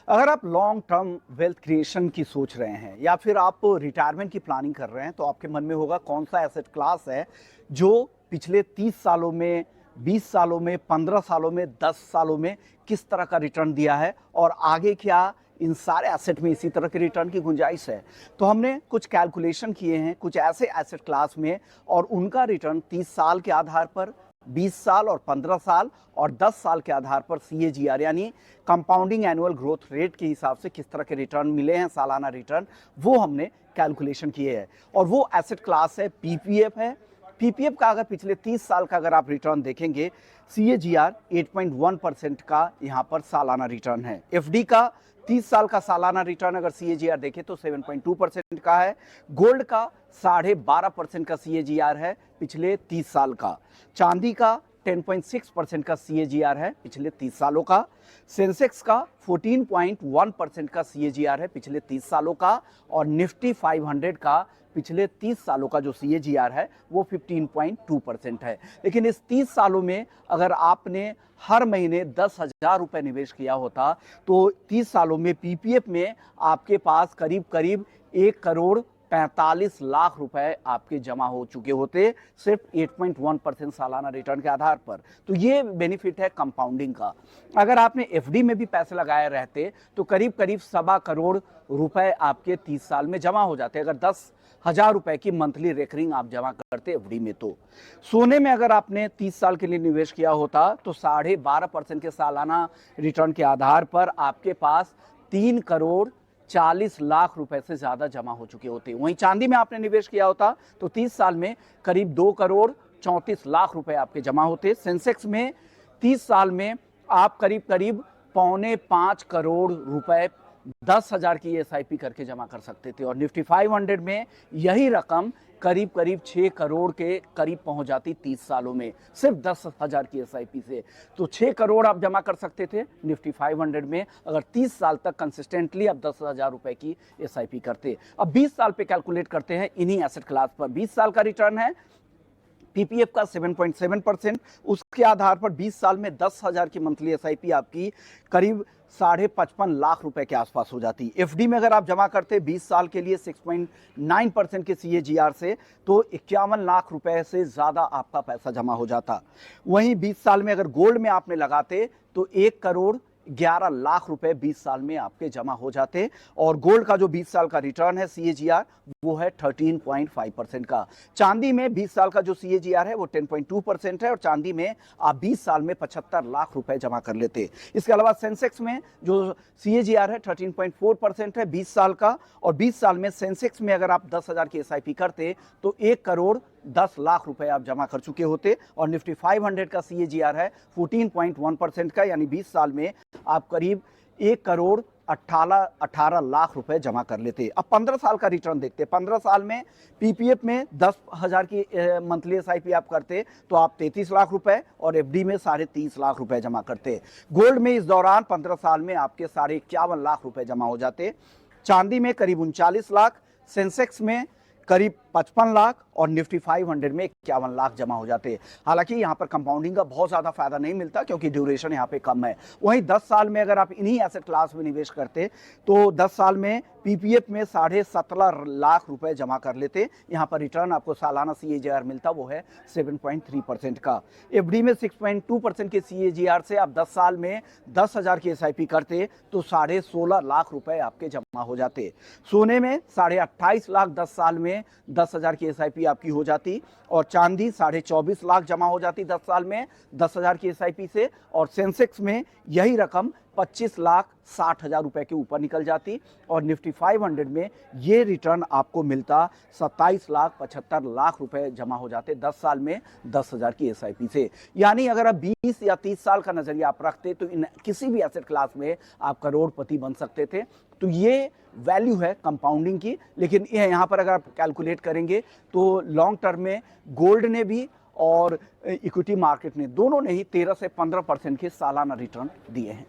अगर आप long term wealth creation की सोच रहे हैं या फिर आप रिटायरमेंट की प्लानिंग कर रहे हैं तो आपके मन में होगा कौन सा एसेट क्लास है जो पिछले 30 सालों में, 20 सालों में, 15 सालों में, 10 सालों में किस तरह का रिटर्न दिया है और आगे क्या इन सारे एसेट में इसी तरह के रिटर्न की गुंजाइश है। तो हमने कुछ कैलकुलेशन किए हैं कुछ ऐसे एसेट क्लास में और उनका रिटर्न 30 साल के आधार पर, 20 साल और 15 साल और 10 साल के आधार पर CAGR यानी कंपाउंडिंग एनुअल ग्रोथ रेट के हिसाब से किस तरह के रिटर्न मिले हैं, सालाना रिटर्न, वो हमने कैलकुलेशन किए हैं। और वो एसेट क्लास है PPF है। PPF का अगर पिछले 30 साल का अगर आप रिटर्न देखेंगे, CAGR 8.1% का यहाँ पर सालाना रिटर्न है। FD का 30 साल का सालाना रिटर्न अगर CAGR देखें तो 7.2% का है। गोल्ड का 12.5% का CAGR है पिछले 30 साल का। चांदी का 10.6% का CAGR है पिछले 30 सालों का। सेंसेक्स का 14.1% का CAGR है पिछले 30 सालों का। और निफ्टी 500 का पिछले 30 सालों का जो CAGR है वो 15.2% है। लेकिन इस 30 सालों में अगर आपने हर महीने 10,000 रुपये निवेश किया होता तो 30 सालों में PPF में आपके पास करीब करीब 1,45,00,000 रुपए आपके जमा हो चुके होते सिर्फ 8.1% सालाना रिटर्न के आधार पर। तो ये बेनिफिट है कंपाउंडिंग का। अगर आपने FD में भी पैसे लगाए रहते तो करीब करीब 1.25 करोड़ रुपए आपके 30 साल में जमा हो जाते अगर 10,000 रुपए की मंथली रेकरिंग आप जमा करते FD में। तो सोने में अगर आपने 30 साल के लिए निवेश किया होता तो 12.5% के सालाना रिटर्न के आधार पर आपके पास 3,40,00,000 रुपए से ज्यादा जमा हो चुके होते। वहीं चांदी में आपने निवेश किया होता तो 30 साल में करीब 2,34,00,000 रुपए आपके जमा होते। सेंसेक्स में 30 साल में आप करीब करीब 4.25 करोड़ रुपए 10,000 की SIP करके जमा कर सकते थे। और निफ्टी 500 में यही रकम करीब करीब 6 करोड़ के करीब पहुंच जाती 30 सालों में सिर्फ 10,000 की SIP से। तो 6 करोड़ आप जमा कर सकते थे निफ्टी 500 में अगर 30 साल तक कंसिस्टेंटली आप 10,000 रुपए की SIP करते। अब 20 साल पे कैलकुलेट करते हैं इन्हीं एसेट क्लास पर। 20 साल का रिटर्न है PPF का 7.7%। उसके आधार पर 20 साल में 10,000 की मंथली SIP आपकी करीब 55,50,000 रुपए के आसपास हो जाती। FD में अगर आप जमा करते 20 साल के लिए 6.9% के CAGR से तो 51,00,000 रुपए से ज्यादा आपका पैसा जमा हो जाता। वहीं 20 साल में अगर गोल्ड में आपने लगाते तो 1,11,00,000 रुपए 20 साल में आपके जमा हो जाते। और गोल्ड का जो 20 साल का रिटर्न है CAGR वो है 13.5% का। चांदी में 20 साल का जो CAGR है वो 10.2% है और चांदी में आप 20 साल में 75,00,000 रुपए जमा कर लेते। इसके अलावा सेंसेक्स में जो CAGR है 13.4% है 20 साल का। और 20 साल में सेंसेक्स में अगर आप 10,000 की SIP करते तो 1,10,00,000 रुपए आप जमा कर चुके होते। और निफ्टी 500 का CAGR है 14.1% का यानी 20 साल में आप करीब 1,18,00,000 रुपए जमा कर लेते। अब 15 साल का रिटर्न देखते। 15 साल में PPF में 10,000 की मंथली SIP आप करते तो आप 33,00,000 रुपए और FD में 30,50,000 रुपए जमा करते। गोल्ड में इस दौरान 15 साल में आपके 51,50,000 रुपए जमा हो जाते। चांदी में करीब 39,00,000, सेंसेक्स में करीब 55,00,000 और निफ्टी 500 में 51,00,000 जमा हो जाते। हालांकि यहाँ पर कंपाउंडिंग का बहुत ज़्यादा फायदा नहीं मिलता क्योंकि ड्यूरेशन यहाँ पे कम है। वहीं 10 साल में अगर आप इन्हीं एसेट क्लास में निवेश करते तो 10 साल में PPF में 17,50,000 रुपए जमा कर लेते। यहाँ पर रिटर्न आपको सालाना CAGR मिलता वो है 7.3% का। FD में 6.2% के CAGR से आप 10 साल में 10,000 की SIP करते तो 16,50,000 रुपए आपके जमा हो जाते। सोने में 28,50,000 10 साल में 10,000 की SIP आपकी हो जाती। और चांदी 24,50,000 जमा हो जाती 10 साल में 10,000 की SIP से। और सेंसेक्स में यही रकम 25,60,000 रुपए के ऊपर निकल जाती। और निफ्टी 500 में ये रिटर्न आपको मिलता 27,75,000 रुपए जमा हो जाते 10 साल में 10,000 की SIP से। यानी अगर आप 20 या 30 साल का नजरिया आप रखते तो इन किसी भी एसेट क्लास में आप करोड़पति बन सकते थे। तो ये वैल्यू है कंपाउंडिंग की। लेकिन यहाँ पर अगर आप कैलकुलेट करेंगे तो लॉन्ग टर्म में गोल्ड ने भी और इक्विटी मार्केट ने दोनों ने ही 13 से 15% के सालाना रिटर्न दिए हैं।